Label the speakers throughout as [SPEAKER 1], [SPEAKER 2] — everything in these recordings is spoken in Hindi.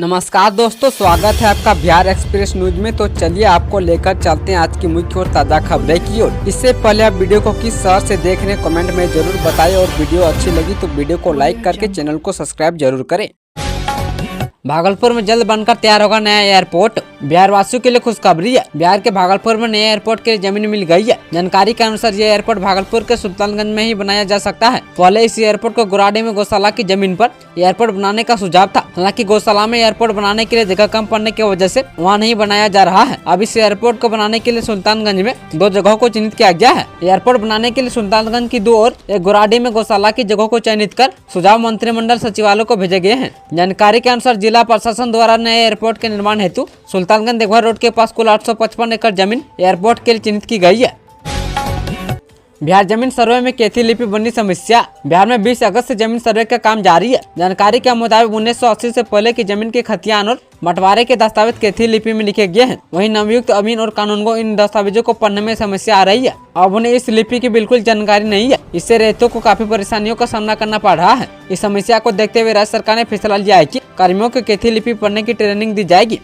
[SPEAKER 1] नमस्कार दोस्तों, स्वागत है आपका बिहार एक्सप्रेस न्यूज में। तो चलिए आपको लेकर चलते हैं आज की मुख्य और ताज़ा खबरें की ओर। इससे पहले आप वीडियो को किस शहर से देख रहे हैं कमेंट में जरूर बताएं और वीडियो अच्छी लगी तो वीडियो को लाइक करके चैनल को सब्सक्राइब जरूर करें। भागलपुर में जल्द बनकर तैयार होगा नया एयरपोर्ट। बिहार वासियों के लिए खुशखबरी है। बिहार के भागलपुर में नए एयरपोर्ट के लिए जमीन मिल गई है। जानकारी के अनुसार यह एयरपोर्ट भागलपुर के सुल्तानगंज में ही बनाया जा सकता है। पहले इस एयरपोर्ट को गुराडी में गौशाला की जमीन पर एयरपोर्ट बनाने का सुझाव था। हालांकि गौशाला में एयरपोर्ट बनाने के लिए जगह कम पड़ने की वजह से वहाँ नहीं बनाया जा रहा है। अब इस एयरपोर्ट को बनाने के लिए सुल्तानगंज में 2 जगहों को चिन्हित किया गया है। एयरपोर्ट बनाने के लिए सुल्तानगंज की 2 और एक गुराडी में गौशाला की जगहों को चयनित कर सुझाव मंत्रिमंडल सचिवालय को भेजे गए हैं। जानकारी के अनुसार जिला प्रशासन द्वारा नए एयरपोर्ट के निर्माण हेतु सुल्तानगंज देवघर रोड के पास कुल 855 एकड़ जमीन एयरपोर्ट के लिए चिन्हित की गई है। बिहार जमीन सर्वे में कैथी लिपि बनी समस्या। बिहार में 20 अगस्त से जमीन सर्वे का काम जारी है। जानकारी के मुताबिक 1980 से पहले की जमीन के खतियान और बंटवारे के दस्तावेज कैथी लिपि में लिखे गए हैं। वहीं नवयुक्त अमीन और कानून को इन दस्तावेजों को पढ़ने में समस्या आ रही है। अब उन्हें इस लिपि की बिल्कुल जानकारी नहीं है। इससे रेतों को काफी परेशानियों का सामना करना पड़ रहा है। इस समस्या को देखते हुए राज्य सरकार ने फैसला लिया है कि कर्मियों को कैथी लिपि पढ़ने की ट्रेनिंग दी जाएगी।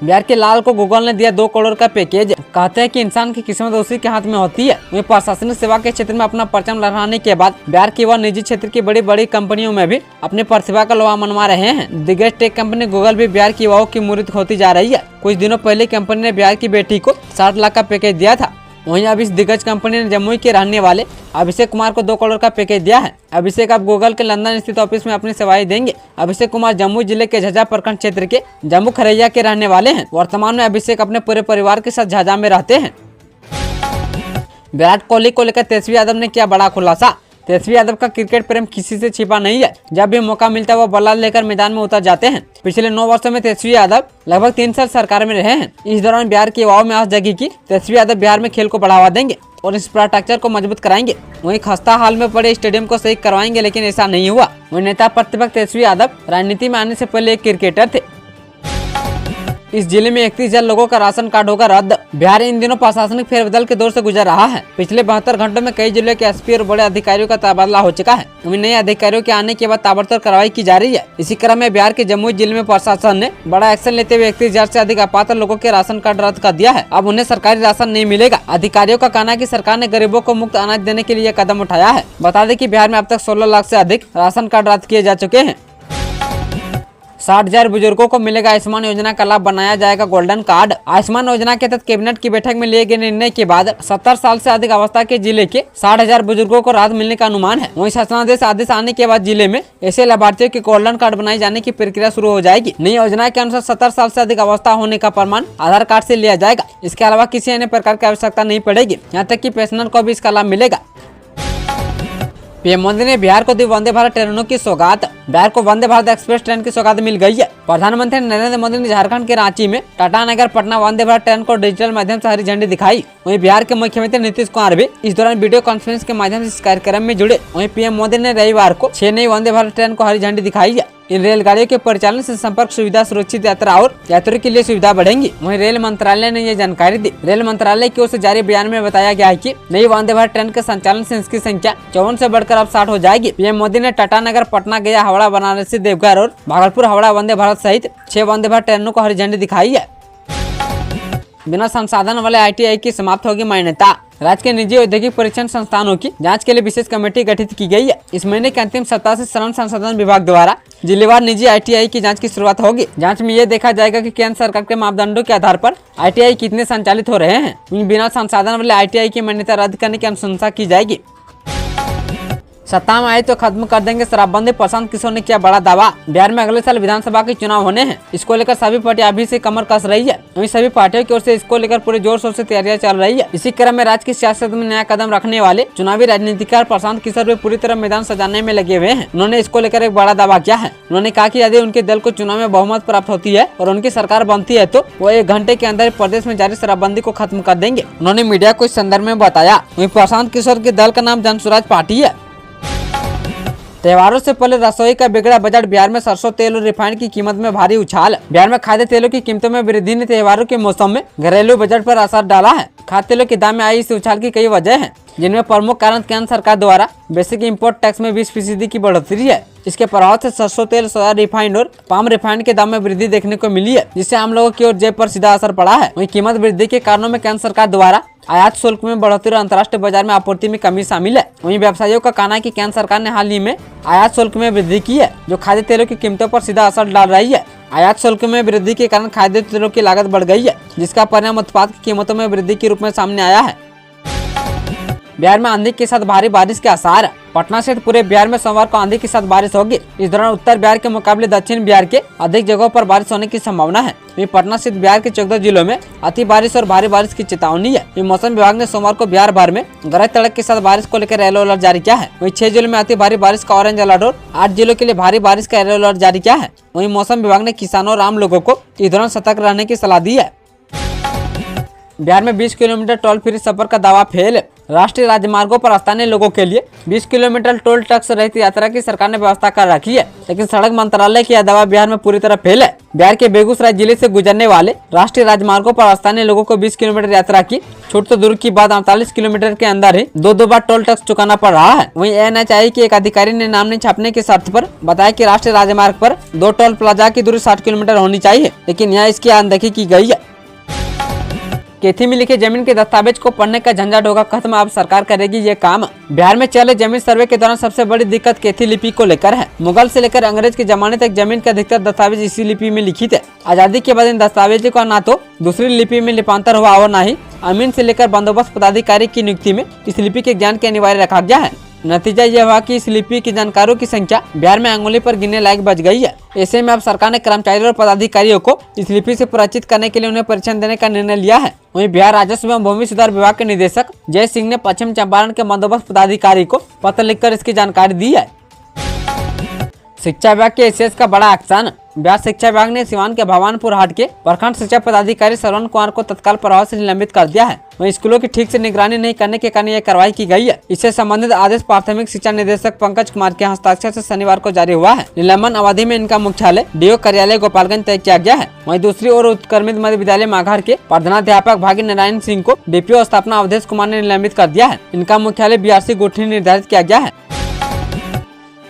[SPEAKER 1] बिहार के लाल को गूगल ने दिया 2 करोड़ का पैकेज। कहते हैं कि इंसान की किस्मत उसी के हाथ में होती है। वहीं प्रशासनिक सेवा के क्षेत्र में अपना परचम लहराने के बाद बिहार की वह निजी क्षेत्र की बड़ी बड़ी कंपनियों में भी अपनी प्रतिभा का लोहा मनवा रहे हैं। दिग्गज टेक कंपनी गूगल भी बिहार की युवाओं की मूर्त होती जा रही है। कुछ दिनों पहले कंपनी ने बिहार की बेटी को 60 लाख का पैकेज दिया था। वहीं अब इस दिग्गज कंपनी ने जमुई के रहने वाले अभिषेक कुमार को 2 करोड़ का पैकेज दिया है। अभिषेक अब गूगल के लंदन स्थित ऑफिस में अपनी सेवाएं देंगे। अभिषेक कुमार जमुई जिले के झज्जा प्रखंड क्षेत्र के जम्मू खरैया के रहने वाले हैं। वर्तमान में अभिषेक अपने पूरे परिवार के साथ झज्जा में रहते हैं। विराट कोहली को लेकर तेजस्वी यादव ने किया बड़ा खुलासा। तेजस्वी यादव का क्रिकेट प्रेम किसी से छिपा नहीं है। जब भी मौका मिलता है वो बल्ला लेकर मैदान में उतर जाते हैं। पिछले 9 वर्षों में तेजस्वी यादव लगभग 3 साल सरकार में रहे हैं। इस दौरान बिहार के युवाओं में आस जगी कि तेजस्वी यादव बिहार में खेल को बढ़ावा देंगे और इंफ्रास्ट्रक्चर को मजबूत कराएंगे। वहीं खस्ता हाल में पड़े स्टेडियम को सही करवाएंगे, लेकिन ऐसा नहीं हुआ। वहीं नेता प्रतिपक्ष तेजस्वी यादव राजनीति में आने से पहले एक क्रिकेटर थे। इस जिले में 31,000 लोगों का राशन कार्ड होगा रद्द। बिहार इन दिनों प्रशासनिक फेरबदल के दौर से गुजर रहा है। पिछले 72 घंटों में कई जिले के एसपी और बड़े अधिकारियों का तबादला हो चुका है। वहीं नए अधिकारियों के आने के बाद ताबड़तोड़ कार्रवाई की जा रही है। इसी क्रम में बिहार के जमुई जिले में प्रशासन ने बड़ा एक्शन लेते हुए 31,000 से अधिक अपात्र लोगों के राशन कार्ड रद्द कर दिया है। अब उन्हें सरकारी राशन नहीं मिलेगा। अधिकारियों का कहना है कि सरकार ने गरीबों को मुफ्त अनाज देने के लिए कदम उठाया है। बता दें कि बिहार में अब तक 16 लाख से अधिक राशन कार्ड रद्द किए जा चुके हैं। 60,000 बुजुर्गों को मिलेगा आयुष्मान योजना का लाभ, बनाया जाएगा गोल्डन कार्ड। आयुष्मान योजना के तहत कैबिनेट की बैठक में लिए गए निर्णय के बाद 70 साल से अधिक अवस्था के जिले के 60,000 बुजुर्गों को राहत मिलने का अनुमान है। वहीं शासनादेश आदेश आने के बाद जिले में ऐसे लाभार्थियों के गोल्डन कार्ड बनाए जाने की प्रक्रिया शुरू हो जाएगी। नई योजना के अनुसार 70 साल से अधिक अवस्था होने का प्रमाण आधार कार्ड से लिया जाएगा। इसके अलावा किसी अन्य प्रकार की आवश्यकता नहीं पड़ेगी। यहाँ तक कि पेंशनर को भी इसका लाभ मिलेगा। पीएम मोदी ने बिहार को दी वंदे भारत ट्रेनों की सौगात। बिहार को वंदे भारत एक्सप्रेस ट्रेन की सौगात मिल गई है। प्रधानमंत्री नरेंद्र मोदी ने झारखंड के रांची में टाटा नगर पटना वंदे भारत ट्रेन को डिजिटल माध्यम से हरी झंडी दिखाई। वहीं बिहार के मुख्यमंत्री नीतीश कुमार भी इस दौरान वीडियो कॉन्फ्रेंस के माध्यम से इस कार्यक्रम में जुड़े। वहीं पीएम मोदी ने रविवार को 6 नई वंदे भारत ट्रेन को हरी झंडी दिखाई है। इन रेलगाड़ियों के परिचालन से संपर्क सुविधा, सुरक्षित यात्रा और यात्रियों के लिए सुविधा बढ़ेंगी। वहीं रेल मंत्रालय ने यह जानकारी दी। रेल मंत्रालय की ओर से जारी बयान में बताया गया है कि नई वंदे भारत ट्रेन के संचालन से इसकी संख्या 54 से बढ़कर अब 60 हो जाएगी। पीएम मोदी ने टाटा नगर पटना गया, हावड़ा बनारसी देवघर और भागलपुर हावड़ा वंदे भारत सहित 6 वंदे भारत ट्रेनों को हरी झंडी दिखाई है। बिना संसाधन वाले ITI की समाप्त होगी मान्यता। राज्य के निजी औद्योगिक परीक्षण संस्थानों की जांच के लिए विशेष कमेटी गठित की गई है। इस महीने के अंतिम सप्ताह से श्रम संसाधन विभाग द्वारा जिलेवार निजी ITI की जांच की शुरुआत होगी। जांच में ये देखा जाएगा कि केंद्र सरकार के मापदंडों के आधार पर ITI कितने संचालित हो रहे हैं। बिना संसाधन वाले ITI की मान्यता रद्द करने की अनुशंसा की जाएगी। सत्ता में आए तो खत्म कर देंगे शराबबंदी, प्रशांत किशोर ने किया बड़ा दावा। बिहार में अगले साल विधानसभा के चुनाव होने हैं। इसको लेकर सभी पार्टियां अभी से कमर कस रही है। वहीं सभी पार्टियों की ओर से इसको लेकर पूरे जोर शोर से तैयारियां चल रही है। इसी क्रम में राज्य की सियासत में नया कदम रखने वाले चुनावी राजनीतिकार प्रशांत किशोर भी पूरी तरह मैदान सजाने में लगे हुए हैं। उन्होंने इसको लेकर एक बड़ा दावा किया है। उन्होंने कहा कि यदि उनके दल को चुनाव में बहुमत प्राप्त होती है और उनकी सरकार बनती है तो वो 1 घंटे के अंदर प्रदेश में जारी शराबबंदी को खत्म कर देंगे। उन्होंने मीडिया को इस संदर्भ में बताया। वहीं प्रशांत किशोर के दल का नाम जनसुराज पार्टी है। त्योहारों से पहले रसोई का बिगड़ा बजट। बिहार में सरसों तेल और रिफाइंड की कीमत में भारी उछाल। बिहार में खाद्य तेलों की कीमतों में वृद्धि ने त्योहारों के मौसम में घरेलू बजट पर असर डाला है। खाद्य तेलों के दाम में आई इस उछाल की कई वजह हैं, जिनमें प्रमुख कारण केंद्र सरकार द्वारा बेसिक इंपोर्ट टैक्स में 20% की बढ़ोतरी है। इसके प्रभाव से सरसों तेल, सोया रिफाइंड और पाम रिफाइंड के दाम में वृद्धि देखने को मिली है, जिससे आम लोगों की ओर जेब पर सीधा असर पड़ा है। वहीं कीमत वृद्धि के कारणों में केंद्र सरकार द्वारा आयात शुल्क में बढ़ोतरी और अंतर्राष्ट्रीय बाजार में आपूर्ति में कमी शामिल है। वहीं व्यवसायियों का कहना है कि केंद्र सरकार ने हाल ही में आयात शुल्क में वृद्धि की है, जो खाद्य तेलों की कीमतों पर सीधा असर डाल रही है। आयात शुल्क में वृद्धि के कारण खाद्य तेलों की लागत बढ़ गई है, जिसका परिणाम उत्पाद की कीमतों में वृद्धि के रूप में सामने आया है। बिहार में आंधी के साथ भारी बारिश के आसार। पटना सहित पूरे बिहार में सोमवार को आंधी के साथ बारिश होगी। इस दौरान उत्तर बिहार के मुकाबले दक्षिण बिहार के अधिक जगहों पर बारिश होने की संभावना है। वहीं पटना सहित बिहार के 14 जिलों में अति बारिश और भारी बारिश की चेतावनी है। मौसम विभाग ने सोमवार को बिहार भर में गरज तड़क के साथ बारिश को लेकर येलो अलर्ट जारी किया है। वहीं 6 जिलों में अति भारी बारिश का ऑरेंज अलर्ट और 8 जिलों के लिए भारी बारिश का येलो अलर्ट जारी किया है। वहीं मौसम विभाग ने किसानों और आम लोगों को इस दौरान सतर्क रहने की सलाह दी है। बिहार में 20 किलोमीटर टोल फ्री सफर का दावा फेल। राष्ट्रीय राजमार्गों पर स्थानीय लोगों के लिए 20 किलोमीटर टोल टैक्स रहित यात्रा की सरकार ने व्यवस्था कर रखी है, लेकिन सड़क मंत्रालय की यह दावा बिहार में पूरी तरह फेल है। बिहार के बेगूसराय जिले से गुजरने वाले राष्ट्रीय राजमार्गों पर स्थानीय लोगों को 20 किलोमीटर यात्रा की छूट तो दूर की बात 48 किलोमीटर के अंदर ही दो बार टोल टैक्स चुकाना पड़ रहा है। वहीं NHAI के एक अधिकारी ने नाम नहीं छापने की शर्त पर बताया कि राष्ट्रीय राजमार्ग पर 2 टोल प्लाजा की दूरी 60 किलोमीटर होनी चाहिए, लेकिन यहाँ इसकी अनदेखी की गई है। केथी में लिखे जमीन के दस्तावेज को पढ़ने का झंझट होगा खत्म, अब सरकार करेगी ये काम। बिहार में चले जमीन सर्वे के दौरान सबसे बड़ी दिक्कत केथी लिपि को लेकर है। मुगल से लेकर अंग्रेज के जमाने तक जमीन के अधिकतर दस्तावेज इसी लिपि में लिखित है। आजादी के बाद इन दस्तावेजों का ना तो दूसरी लिपि में लिपांतर हुआ और न ही अमीन से लेकर बंदोबस्त पदाधिकारी की नियुक्ति में इस लिपि के ज्ञान के अनिवार्य रखा गया है। नतीजा यह हुआ कि इस लिपि की जानकारों की संख्या बिहार में अंगुली पर गिनने लायक बच गई है। ऐसे में अब सरकार ने कर्मचारियों और पदाधिकारियों को इस लिपि से परिचित करने के लिए उन्हें परीक्षण देने का निर्णय लिया है। वहीं बिहार राजस्व एवं भूमि सुधार विभाग के निदेशक जय सिंह ने पश्चिम चंपारण के बंदोबस्त पदाधिकारी को पत्र लिखकर इसकी जानकारी दी है। शिक्षा विभाग के एसीएस का बड़ा एक्शन। बिहार शिक्षा विभाग ने सिवान के भवानपुर हाट के प्रखंड शिक्षा पदाधिकारी श्रवण कुमार को तत्काल प्रभाव से निलंबित कर दिया है। वहीं स्कूलों की ठीक से निगरानी नहीं करने के कारण यह कार्रवाई की गई है। इससे संबंधित आदेश प्राथमिक शिक्षा निदेशक पंकज कुमार के हस्ताक्षर से शनिवार को जारी हुआ है। निलंबन अवधि में इनका मुख्यालय डीओ कार्यालय गोपालगंज तय किया गया है। वहीं दूसरी ओर उत्क्रमित मध्य विद्यालय माघार के प्रधानाध्यापक भागी नारायण सिंह को डीपीओ स्थापना अवधेश कुमार ने निलंबित कर दिया है। इनका मुख्यालय BRC गुठनी निर्धारित किया गया है।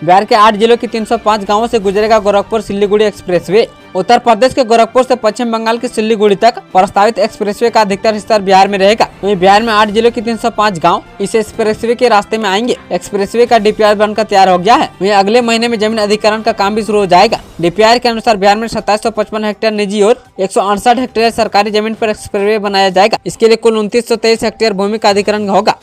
[SPEAKER 1] बिहार के 8 जिलों की 305 गांवों से गुजरेगा गोरखपुर सिल्लीगुड़ी एक्सप्रेसवे। उत्तर प्रदेश के गोरखपुर से पश्चिम बंगाल की सिल्लीगुड़ी तक प्रस्तावित एक्सप्रेसवे का अधिकतर हिस्सा बिहार में रहेगा। वहीं बिहार में 8 जिलों की 305 गांव इस एक्सप्रेसवे के रास्ते में आएंगे। एक्सप्रेसवे का DPR बनकर तैयार हो गया है। वहीं अगले महीने में जमीन अधिग्रहण का काम भी शुरू हो जाएगा। DPR के अनुसार बिहार में 2755 हेक्टेयर निजी और 168 हेक्टेयर सरकारी जमीन पर एक्सप्रेसवे बनाया जाएगा। इसके लिए कुल 2923 हेक्टेयर भूमि का अधिग्रहण होगा।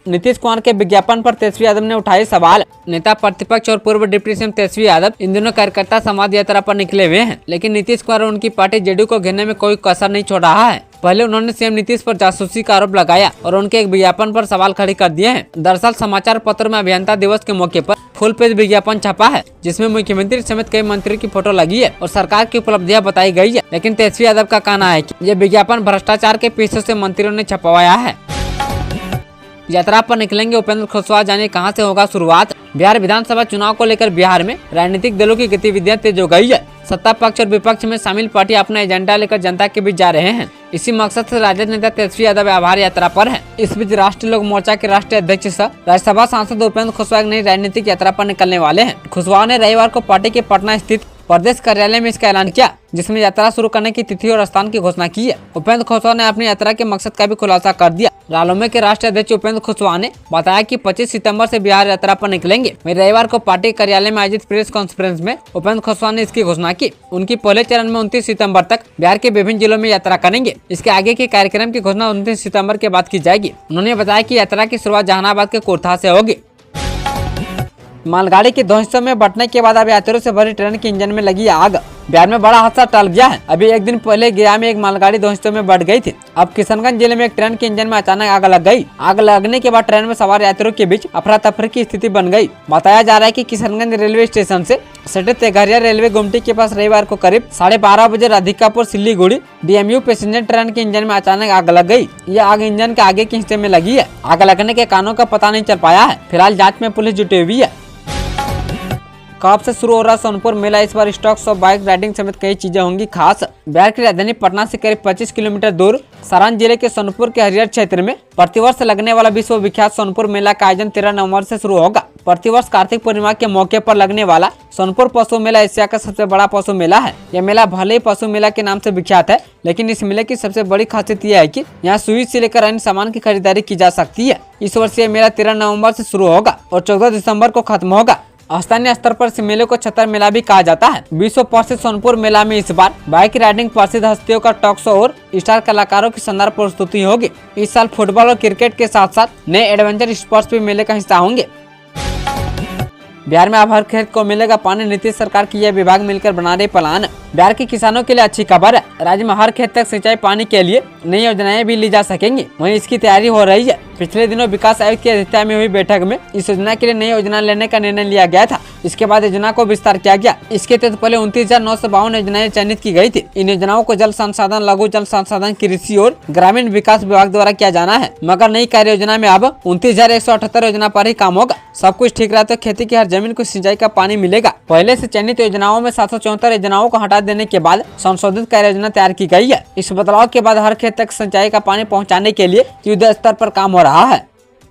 [SPEAKER 1] नीतीश कुमार के विज्ञापन पर तेजस्वी यादव ने उठाए सवाल। नेता प्रतिपक्ष और पूर्व डिप्टी सीएम तेजस्वी यादव इन दिनों कार्यकर्ता संवाद यात्रा पर निकले हुए हैं, लेकिन नीतीश कुमार और उनकी पार्टी जेडीयू को घेरने में कोई कसर नहीं छोड़ रहा है। पहले उन्होंने सीएम नीतीश पर जासूसी का आरोप लगाया और उनके एक विज्ञापन पर सवाल खड़े कर दिए हैं। दरअसल समाचार पत्र में अभियंता दिवस के मौके पर फुल पेज विज्ञापन छपा है, जिसमें मुख्यमंत्री समेत कई मंत्रियों की फोटो लगी है और सरकार की उपलब्धियां बताई गई है। लेकिन तेजस्वी यादव का कहना है कि ये विज्ञापन भ्रष्टाचार के पीछे से मंत्रियों ने छपवाया है। यात्रा पर निकलेंगे उपेंद्र कुशवाहा, जाने कहां से होगा शुरुआत। बिहार विधानसभा चुनाव को लेकर बिहार में राजनीतिक दलों की गतिविधियां तेज हो गई है। सत्ता पक्ष और विपक्ष में शामिल पार्टी अपना एजेंडा लेकर जनता के बीच जा रहे हैं। इसी मकसद से राजद नेता तेजस्वी यादव आभार यात्रा पर है। इस बीच राष्ट्रीय लोक मोर्चा के राष्ट्रीय अध्यक्ष सह राज्यसभा सांसद उपेंद्र कुशवाहा नई राजनीतिक यात्रा पर निकलने वाले हैं। कुशवाहा ने रविवार को पार्टी के पटना स्थित प्रदेश कार्यालय में इसका ऐलान किया, जिसमें यात्रा शुरू करने की तिथि और स्थान की घोषणा की है। उपेंद्र कुशवाहा ने अपनी यात्रा के मकसद का भी खुलासा कर दिया। रालोमे के राष्ट्रीय अध्यक्ष उपेंद्र कुशवाहा ने बताया कि 25 सितंबर से बिहार यात्रा पर निकलेंगे। वहीं रविवार को पार्टी कार्यालय में आयोजित प्रेस कॉन्फ्रेंस में उपेंद्र कुशवाहा ने इसकी घोषणा की। उनकी पहले चरण में 29 सितंबर तक बिहार के विभिन्न जिलों में यात्रा करेंगे। इसके आगे के कार्यक्रम की घोषणा 29 सितंबर के बाद की जाएगी। उन्होंने बताया कि यात्रा की शुरुआत जहानाबाद के कोरथा से होगी। मालगाड़ी के 2 हिस्सों में बंटने के बाद अब यात्रियों से भरी ट्रेन के इंजन में लगी आग। बिहार में बड़ा हादसा टल गया है। अभी एक दिन पहले गया में एक मालगाड़ी 2 हिस्सों में बढ़ गई थी। अब किशनगंज जिले में एक ट्रेन के इंजन में अचानक आग लग गई। आग लगने के बाद ट्रेन में सवार यात्रियों के बीच अफरा तफरी की स्थिति बन गई। बताया जा रहा है कि किशनगंज रेलवे स्टेशन से सटे तेघरिया रेलवे गुमटी के पास रविवार को करीब 12:30 बजे Radhikapur Siliguri DMU passenger train के इंजन में अचानक आग लग गई। यह आग इंजन के आगे के हिस्से में लगी है। आग लगने के कारणों का पता नहीं चल पाया है। फिलहाल जांच में पुलिस जुटी हुई है। कब से शुरू हो रहा सोनपुर मेला, इस बार स्टॉक शो, बाइक राइडिंग समेत कई चीजें होंगी खास। बिहार की राजधानी पटना से करीब 25 किलोमीटर दूर सारण जिले के सोनपुर के हरियर क्षेत्र में प्रतिवर्ष लगने वाला विश्व विख्यात सोनपुर मेला का आयोजन 13 नवंबर से शुरू होगा। प्रतिवर्ष कार्तिक पूर्णिमा के मौके पर लगने वाला सोनपुर पशु मेला एशिया का सबसे बड़ा पशु मेला है। यह मेला भले ही पशु मेला के नाम से विख्यात है, लेकिन इस मेले की सबसे बड़ी खासियत यह है कि यहाँ सुई से लेकर अन्य सामान की खरीदारी की जा सकती है। इस वर्ष यह मेला 13 नवंबर से शुरू होगा और 14 दिसंबर को खत्म होगा। स्थानीय स्तर पर इस मेले को छतर मेला भी कहा जाता है। विश्व प्रसिद्ध सोनपुर मेला में इस बार बाइक राइडिंग, प्रसिद्ध हस्तियों का टॉक शो और स्टार कलाकारों की शानदार प्रस्तुति होगी। इस साल फुटबॉल और क्रिकेट के साथ साथ नए एडवेंचर स्पोर्ट्स भी मेले का हिस्सा होंगे। बिहार में अब हर खेत को मिलेगा पानी, नीतीश सरकार की यह विभाग मिलकर बना रहे प्लान। बिहार के किसानों के लिए अच्छी खबर है। राज्य में हर खेत तक सिंचाई पानी के लिए नई योजनाएं भी ली जा सकेंगी। वहीं इसकी तैयारी हो रही है। पिछले दिनों विकास आयुक्त की अध्यक्षता में हुई बैठक में इस योजना के लिए नई योजना लेने का निर्णय लिया गया था। इसके बाद योजना को विस्तार किया गया। इसके तहत पहले 29,952 योजनाएं चयनित की गई थी। इन योजनाओं को जल संसाधन, लघु जल संसाधन, कृषि और ग्रामीण विकास विभाग द्वारा किया जाना है। मगर नई कार्य योजना में अब 29,178 योजना पर ही काम होगा। सब कुछ ठीक रहा तो खेती की हर जमीन को सिंचाई का पानी मिलेगा। पहले से चयनित योजनाओं में 774 योजनाओं को हटा देने के बाद संशोधित कार्य योजना तैयार की गई है। इस बदलाव के बाद हर खेत तक सिंचाई का पानी पहुंचाने के लिए युद्ध स्तर पर काम हो रहा है।